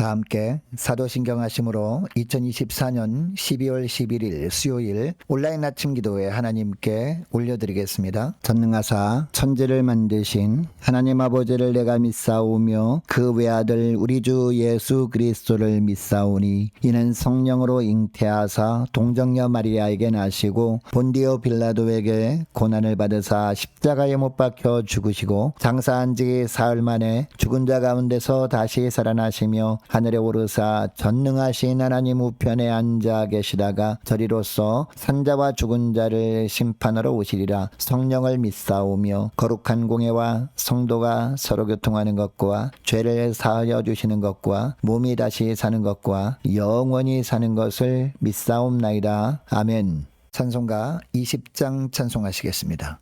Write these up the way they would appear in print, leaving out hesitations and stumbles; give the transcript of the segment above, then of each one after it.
다 함께 사도신경 하심으로 2024년 12월 11일 수요일 온라인 아침 기도회 하나님께 올려드리겠습니다. 전능하사 천지를 만드신 하나님 아버지를 내가 믿사오며 그 외아들 우리 주 예수 그리스도를 믿사오니 이는 성령으로 잉태하사 동정녀 마리아에게 나시고 본디오 빌라도에게 고난을 받으사 십자가에 못 박혀 죽으시고 장사한 지 사흘 만에 죽은 자 가운데서 다시 살아나시며 하늘에 오르사 전능하신 하나님 우편에 앉아 계시다가 저리로서 산자와 죽은 자를 심판하러 오시리라. 성령을 믿사오며 거룩한 공예와 성도가 서로 교통하는 것과 죄를 사하여 주시는 것과 몸이 다시 사는 것과 영원히 사는 것을 믿사옵나이다. 아멘. 찬송가 20장 찬송하시겠습니다.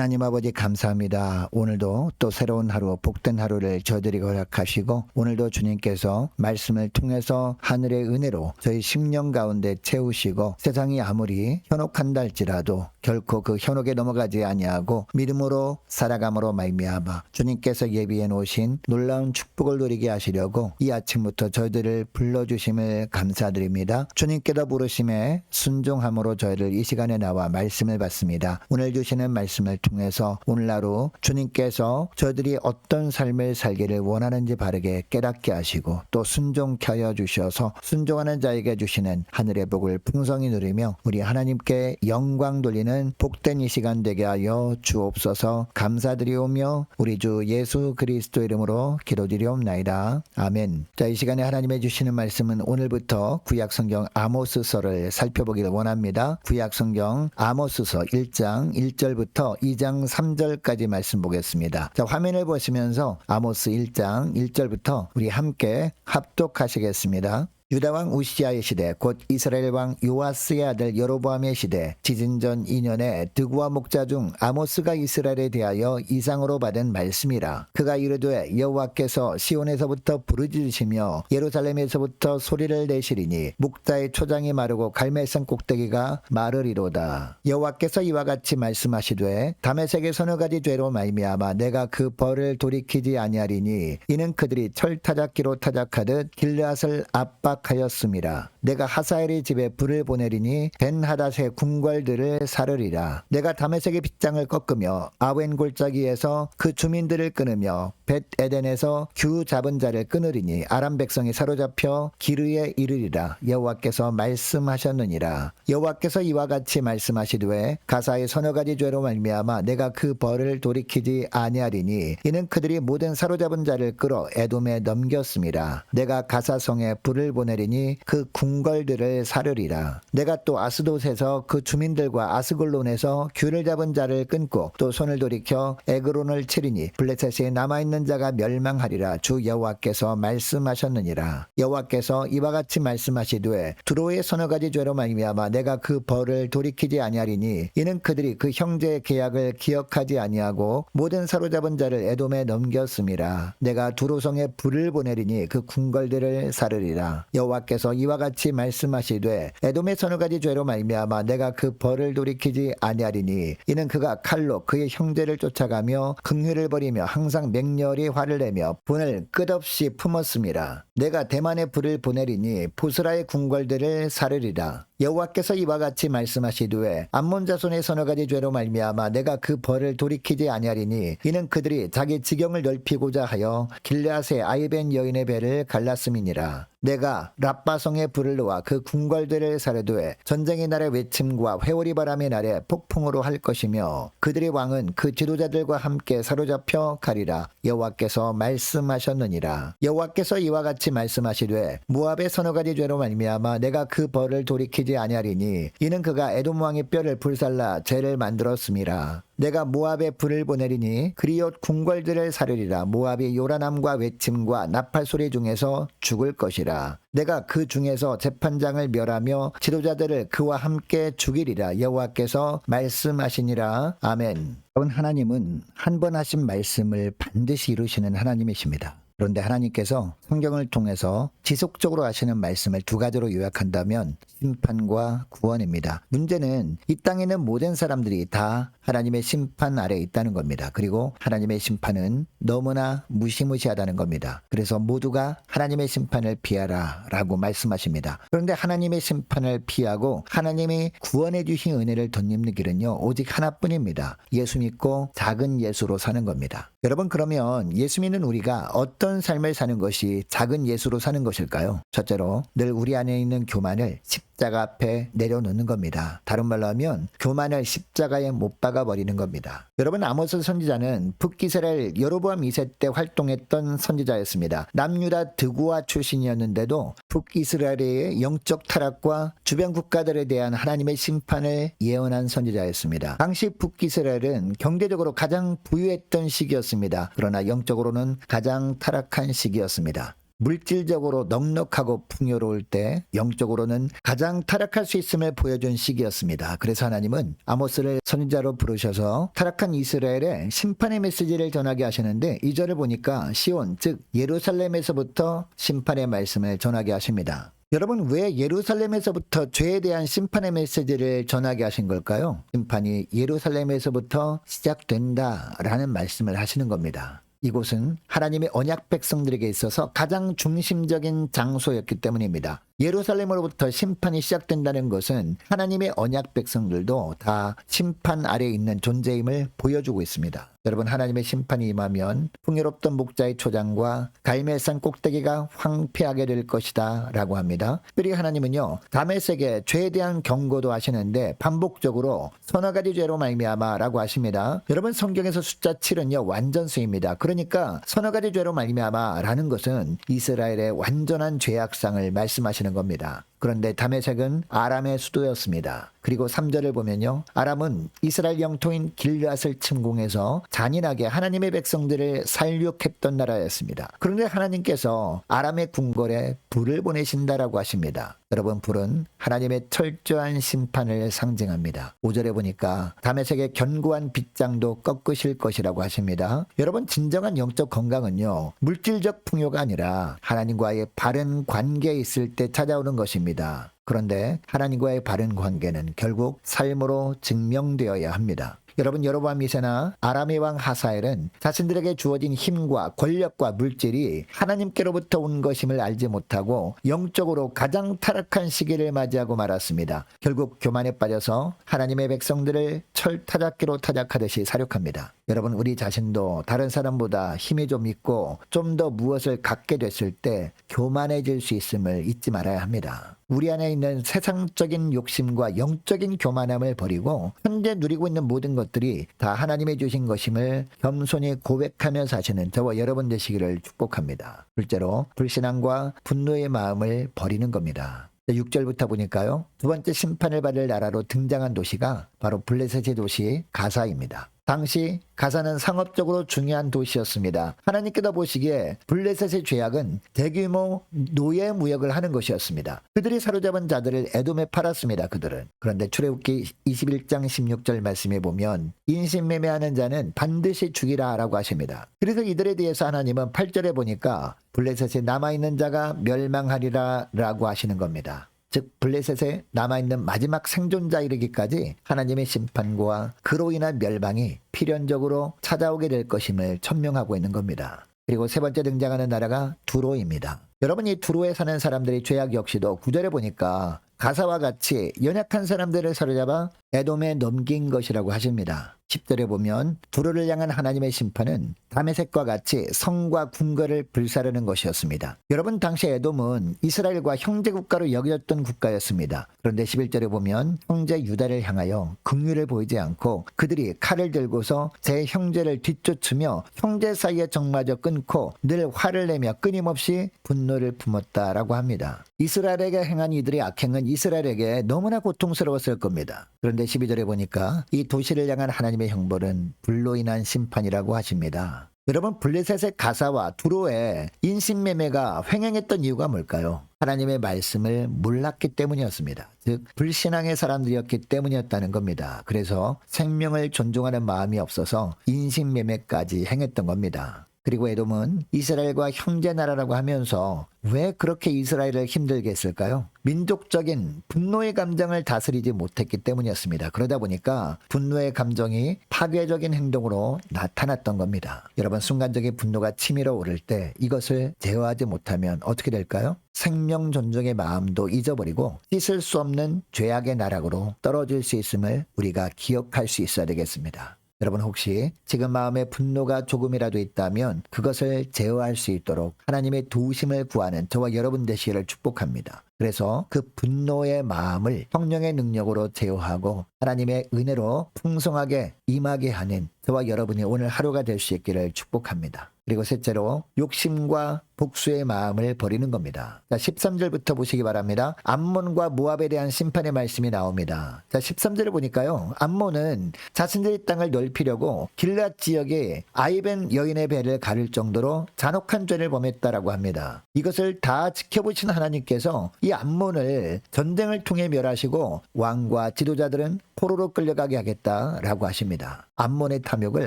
하나님 아버지 감사합니다. 오늘도 또 새로운 하루, 복된 하루를 저희들이 허락하시고 오늘도 주님께서 말씀을 통해서 하늘의 은혜로 저희 심령 가운데 채우시고 세상이 아무리 현혹한다 할지라도 결코 그 현혹에 넘어가지 아니하고 믿음으로 살아감으로 말미암아 주님께서 예비해 놓으신 놀라운 축복을 누리게 하시려고 이 아침부터 저희들을 불러주심을 감사드립니다. 주님께서 부르심에 순종함으로 저희를 이 시간에 나와 말씀을 받습니다. 오늘 주시는 말씀을 통해서 오늘 하루 주님께서 저희들이 어떤 삶을 살기를 원하는지 바르게 깨닫게 하시고 또 순종케 하여 주셔서 순종하는 자에게 주시는 하늘의 복을 풍성히 누리며 우리 하나님께 영광 돌리는 복된 이 시간 되게 하여 주옵소서. 감사드리오며 우리 주 예수 그리스도 이름으로 기도드리옵나이다. 아멘. 자, 이 시간에 하나님의 주시는 말씀은 오늘부터 구약성경 아모스서를 살펴보기를 원합니다. 구약성경 아모스서 1장 1절부터 2장 3절까지 말씀 보겠습니다. 자, 화면을 보시면서 아모스 1장 1절부터 우리 함께 합독하시겠습니다. 유다왕 우시아의 시대 곧 이스라엘 왕 요아스의 아들 여로보암의 시대 지진전 2년에 드구와 목자 중 아모스가 이스라엘에 대하여 이상으로 받은 말씀이라. 그가 이르되 여호와께서 시온에서부터 부르짖으시며 예루살렘에서부터 소리를 내시리니 목자의 초장이 마르고 갈멜산 꼭대기가 마르리로다. 여호와께서 이와 같이 말씀하시되 다메섹의 서너 가지 죄로 말미암아 내가 그 벌을 돌이키지 아니하리니 이는 그들이 철 타작기로 타작하듯 길르앗을 압박하였음이라. 내가 하사엘의 집에 불을 보내리니 벤하닷의 궁궐들을 사르리라. 내가 다메섹의 빗장을 꺾으며 아웬 골짜기에서 그 주민들을 끊으며 벳 에덴에서 규 잡은 자를 끊으리니 아람 백성이 사로잡혀 기르에 이르리라. 여호와께서 말씀하셨느니라. 여호와께서 이와 같이 말씀하시되 가사의 서너 가지 죄로 말미암아 내가 그 벌을 돌이키지 아니하리니 이는 그들이 모든 사로잡은 자를 끌어 에돔에 넘겼습니다. 내가 가사성에 불을 보내리니 그 궁궐들을 사르리라. 내가 또 아스돗에서 그 주민들과 아스글론에서 규를 잡은 자를 끊고 또 손을 돌이켜 에그론을 치리니 블레셋에 남아있는 자가 멸망하리라. 주 여호와께서 말씀하셨느니라. 여호와께서 이와 같이 말씀하시되 두로의 서너 가지 죄로 말미암아 내가 그 벌을 돌이키지 아니하리니 이는 그들이 그 형제의 계약을 기억하지 아니하고 모든 사로잡은 자를 에돔에 넘겼음이라. 내가 두로성에 불을 보내리니 그 궁궐들을 사르리라. 여호와께서 이와 같이 말씀하시되 에돔의 서너 가지 죄로 말미암아 내가 그 벌을 돌이키지 아니하리니 이는 그가 칼로 그의 형제를 쫓아가며 긍휼을 버리며 항상 맹렬히 화를 내며 분을 끝없이 품었음이라. 내가 대만에 불을 보내리니 보스라의 궁궐들을 사르리라. 여호와께서 이와 같이 말씀하시되 암몬 자손의 서너 가지 죄로 말미암아 내가 그 벌을 돌이키지 아니하리니 이는 그들이 자기 지경을 넓히고자 하여 길르앗의 아이벤 여인의 배를 갈랐음이니라. 내가 랍바성에 불을 놓아 그 궁궐들을 사르되 전쟁의 날의 외침과 회오리 바람의 날에 폭풍으로 할 것이며 그들의 왕은 그 지도자들과 함께 사로잡혀 가리라. 여호와께서 말씀하셨느니라. 여호와께서 이와 같이 말씀하시되 모압의 서너 가지 죄로 말미암아 내가 그 벌을 돌이키지 아니하리니 이는 그가 에돔 왕의 뼈를 불살라 죄를 만들었음이라. 내가 모압에 불을 보내리니 그리옷 궁궐들을 사르리라. 모압이 요란함과 외침과 나팔 소리 중에서 죽을 것이라. 내가 그 중에서 재판장을 멸하며 지도자들을 그와 함께 죽이리라. 여호와께서 말씀하시니라. 아멘. 여러분, 하나님은 한 번 하신 말씀을 반드시 이루시는 하나님이십니다. 그런데 하나님께서 성경을 통해서 지속적으로 하시는 말씀을 두 가지로 요약한다면 심판과 구원입니다. 문제는 이 땅에 있는 모든 사람들이 다 하나님의 심판 아래에 있다는 겁니다. 그리고 하나님의 심판은 너무나 무시무시하다는 겁니다. 그래서 모두가 하나님의 심판을 피하라 라고 말씀하십니다. 그런데 하나님의 심판을 피하고 하나님이 구원해 주신 은혜를 덧입는 길은요, 오직 하나뿐입니다. 예수 믿고 작은 예수로 사는 겁니다. 여러분, 그러면 예수 믿는 우리가 어떤 삶을 사는 것이 작은 예수로 사는 것일까요? 첫째로 늘 우리 안에 있는 교만을 십자가 앞에 내려놓는 겁니다. 다른 말로 하면 교만을 십자가에 못 박아 버리는 겁니다. 여러분, 아모스 선지자는 북이스라엘 여로보암 2세 때 활동했던 선지자였습니다. 남유다 드구아 출신이었는데도 북이스라엘의 영적 타락과 주변 국가들에 대한 하나님의 심판을 예언한 선지자였습니다. 당시 북이스라엘은 경제적으로 가장 부유했던 시기였습니다. 그러나 영적으로는 가장 타락한 시기였습니다. 물질적으로 넉넉하고 풍요로울 때 영적으로는 가장 타락할 수 있음을 보여준 시기였습니다. 그래서 하나님은 아모스를 선지자로 부르셔서 타락한 이스라엘에 심판의 메시지를 전하게 하시는데 2절을 보니까 시온, 즉 예루살렘에서부터 심판의 말씀을 전하게 하십니다. 여러분, 왜 예루살렘에서부터 죄에 대한 심판의 메시지를 전하게 하신 걸까요? 심판이 예루살렘에서부터 시작된다라는 말씀을 하시는 겁니다. 이곳은 하나님의 언약 백성들에게 있어서 가장 중심적인 장소였기 때문입니다. 예루살렘으로부터 심판이 시작된다는 것은 하나님의 언약 백성들도 다 심판 아래에 있는 존재임을 보여주고 있습니다. 여러분, 하나님의 심판이 임하면 풍요롭던 목자의 초장과 갈멜산 꼭대기가 황폐하게 될 것이다 라고 합니다. 특별히 하나님은요, 다메섹의 죄에 대한 경고도 하시는데 반복적으로 서너 가지 죄로 말미암아 라고 하십니다. 여러분, 성경에서 숫자 7은요 완전수입니다. 그러니까 서너 가지 죄로 말미암아 라는 것은 이스라엘의 완전한 죄악상을 말씀하시는 겁니다. 그런데 다메섹은 아람의 수도였습니다. 그리고 3절을 보면요, 아람은 이스라엘 영토인 길르앗을 침공해서 잔인하게 하나님의 백성들을 살육했던 나라였습니다. 그런데 하나님께서 아람의 궁궐에 불을 보내신다라고 하십니다. 여러분, 불은 하나님의 철저한 심판을 상징합니다. 5절에 보니까 다메섹의 견고한 빗장도 꺾으실 것이라고 하십니다. 여러분, 진정한 영적 건강은요, 물질적 풍요가 아니라 하나님과의 바른 관계에 있을 때 찾아오는 것입니다. 그런데 하나님과의 바른 관계는 결국 삶으로 증명되어야 합니다. 여러분, 여로보암 2세나 아람의 왕 하사엘은 자신들에게 주어진 힘과 권력과 물질이 하나님께로부터 온 것임을 알지 못하고 영적으로 가장 타락한 시기를 맞이하고 말았습니다. 결국 교만에 빠져서 하나님의 백성들을 철타작기로 타작하듯이 사륙합니다. 여러분, 우리 자신도 다른 사람보다 힘이 좀 있고 좀 더 무엇을 갖게 됐을 때 교만해질 수 있음을 잊지 말아야 합니다. 우리 안에 있는 세상적인 욕심과 영적인 교만함을 버리고 현재 누리고 있는 모든 것들이 다 하나님이 주신 것임을 겸손히 고백하며 사시는 저와 여러분 되시기를 축복합니다. 둘째로 불신앙과 분노의 마음을 버리는 겁니다. 6절부터 보니까요, 두 번째 심판을 받을 나라로 등장한 도시가 바로 블레셋의 도시 가사입니다. 당시 가사는 상업적으로 중요한 도시였습니다. 하나님께서 보시기에 블레셋의 죄악은 대규모 노예 무역을 하는 것이었습니다. 그들이 사로잡은 자들을 에돔에 팔았습니다. 그들은. 그런데 출애굽기 21장 16절 말씀에 보면 인신매매하는 자는 반드시 죽이라 라고 하십니다. 그래서 이들에 대해서 하나님은 8절에 보니까 블레셋에 남아있는 자가 멸망하리라 라고 하시는 겁니다. 즉 블레셋에 남아있는 마지막 생존자 이르기까지 하나님의 심판과 그로 인한 멸망이 필연적으로 찾아오게 될 것임을 천명하고 있는 겁니다. 그리고 세 번째 등장하는 나라가 두로입니다. 여러분, 이 두로에 사는 사람들의 죄악 역시도 9절에 보니까 가사와 같이 연약한 사람들을 사로잡아 에돔에 넘긴 것이라고 하십니다. 10절에 보면 두로를 향한 하나님의 심판은 다메섹과 같이 성과 궁궐을 불사르는 것이었습니다. 여러분, 당시 에돔은 이스라엘과 형제국가로 여겨졌던 국가였습니다. 그런데 11절에 보면 형제 유다를 향하여 긍휼을 보이지 않고 그들이 칼을 들고서 제 형제를 뒤쫓으며 형제 사이의 정마저 끊고 늘 화를 내며 끊임없이 분노를 품었다라고 합니다. 이스라엘에게 행한 이들의 악행은 이스라엘에게 너무나 고통스러웠을 겁니다. 그런데 12절에 보니까 이 도시를 향한 하나님의 형벌은 불로 인한 심판이라고 하십니다. 여러분, 블레셋의 가사와 두로의 인신매매가 횡행했던 이유가 뭘까요? 하나님의 말씀을 몰랐기 때문이었습니다. 즉 불신앙의 사람들이었기 때문이었다는 겁니다. 그래서 생명을 존중하는 마음이 없어서 인신매매까지 행했던 겁니다. 그리고 에돔은 이스라엘과 형제 나라라고 하면서 왜 그렇게 이스라엘을 힘들게 했을까요? 민족적인 분노의 감정을 다스리지 못했기 때문이었습니다. 그러다 보니까 분노의 감정이 파괴적인 행동으로 나타났던 겁니다. 여러분, 순간적인 분노가 치밀어 오를 때 이것을 제어하지 못하면 어떻게 될까요? 생명 존중의 마음도 잊어버리고 씻을 수 없는 죄악의 나락으로 떨어질 수 있음을 우리가 기억할 수 있어야 되겠습니다. 여러분, 혹시 지금 마음에 분노가 조금이라도 있다면 그것을 제어할 수 있도록 하나님의 도우심을 구하는 저와 여러분 되시기를 축복합니다. 그래서 그 분노의 마음을 성령의 능력으로 제어하고 하나님의 은혜로 풍성하게 임하게 하는 저와 여러분이 오늘 하루가 될 수 있기를 축복합니다. 그리고 셋째로 욕심과 복수의 마음을 버리는 겁니다. 자, 13절부터 보시기 바랍니다. 암몬과 모압에 대한 심판의 말씀이 나옵니다. 자, 13절을 보니까요, 암몬은 자신들의 땅을 넓히려고 길앗 지역에 아이벤 여인의 배를 가릴 정도로 잔혹한 죄를 범했다라고 합니다. 이것을 다 지켜보신 하나님께서 이 암몬을 전쟁을 통해 멸하시고 왕과 지도자들은 포로로 끌려가게 하겠다라고 하십니다. 암몬의 탐욕을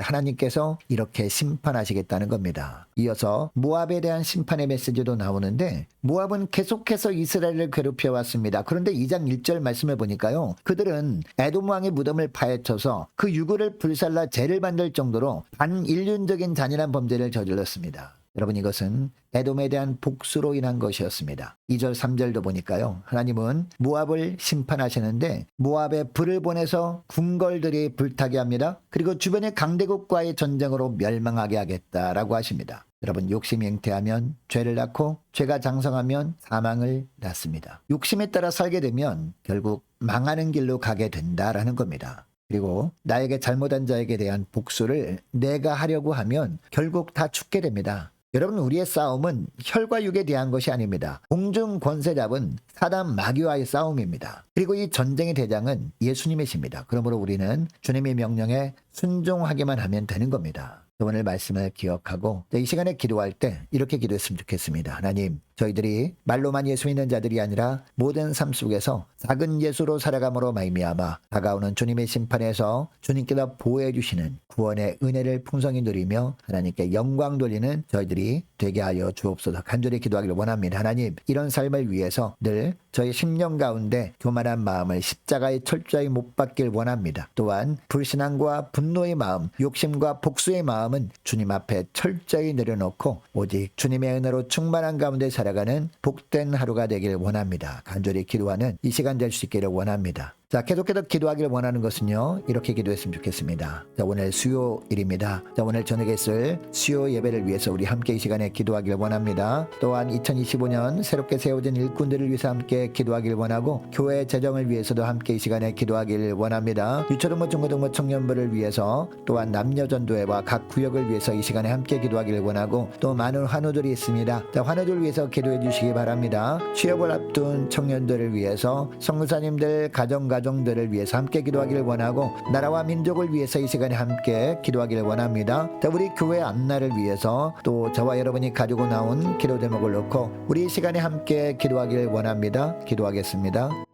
하나님께서 이렇게 심판하시겠다는 겁니다. 이어서 모압에 대한 심판의 메시지도 나오는데 모압은 계속해서 이스라엘을 괴롭혀 왔습니다. 그런데 2장 1절 말씀을 보니까요, 그들은 에돔 왕의 무덤을 파헤쳐서 그 유골을 불살라 죄를 만들 정도로 반인륜적인 잔인한 범죄를 저질렀습니다. 여러분, 이것은 에돔에 대한 복수로 인한 것이었습니다. 2절 3절도 보니까요, 하나님은 모압을 심판하시는데 모압에 불을 보내서 궁궐들이 불타게 합니다. 그리고 주변의 강대국과의 전쟁으로 멸망하게 하겠다라고 하십니다. 여러분, 욕심이 잉태하면 죄를 낳고 죄가 장성하면 사망을 낳습니다. 욕심에 따라 살게 되면 결국 망하는 길로 가게 된다라는 겁니다. 그리고 나에게 잘못한 자에게 대한 복수를 내가 하려고 하면 결국 다 죽게 됩니다. 여러분, 우리의 싸움은 혈과 육에 대한 것이 아닙니다. 공중 권세 잡은 사단 마귀와의 싸움입니다. 그리고 이 전쟁의 대장은 예수님이십니다. 그러므로 우리는 주님의 명령에 순종하기만 하면 되는 겁니다. 오늘 말씀을 기억하고 이 시간에 기도할 때 이렇게 기도했으면 좋겠습니다. 하나님, 저희들이 말로만 예수 믿는 자들이 아니라 모든 삶 속에서 작은 예수로 살아감으로 말미암아 다가오는 주님의 심판에서 주님께서 보호해 주시는 구원의 은혜를 풍성히 누리며 하나님께 영광 돌리는 저희들이 되게 하여 주옵소서. 간절히 기도하기를 원합니다. 하나님, 이런 삶을 위해서 늘 저희 10년 가운데 교만한 마음을 십자가에 철저히 못 박길 원합니다. 또한 불신앙과 분노의 마음, 욕심과 복수의 마음은 주님 앞에 철저히 내려놓고 오직 주님의 은혜로 충만한 가운데 살아가는 복된 하루가 되길 원합니다. 간절히 기도하는 이 시간 될 수 있기를 원합니다. 자, 계속해서 기도하기를 원하는 것은요, 이렇게 기도했으면 좋겠습니다. 자, 오늘 수요일입니다. 자, 오늘 저녁에 쓸 수요 예배를 위해서 우리 함께 이 시간에 기도하기를 원합니다. 또한 2025년 새롭게 세워진 일꾼들을 위해서 함께 기도하기를 원하고, 교회 재정을 위해서도 함께 이 시간에 기도하기를 원합니다. 유초등부 중고등부 청년부를 위해서, 또한 남녀전도회와 각 구역을 위해서 이 시간에 함께 기도하기를 원하고, 또 많은 환우들이 있습니다. 자, 환우들 위해서 기도해 주시기 바랍니다. 취업을 앞둔 청년들을 위해서, 성교사님들 가정들을 위해서 함께 기도하기를 원하고, 나라와 민족을 위해서 이 시간에 함께 기도하기를 원합니다. 자, 우리 교회 앞날을 위해서 또 저와 여러분이 가지고 나온 기도 제목을 놓고 우리 이 시간에 함께 기도하기를 원합니다. 기도하겠습니다.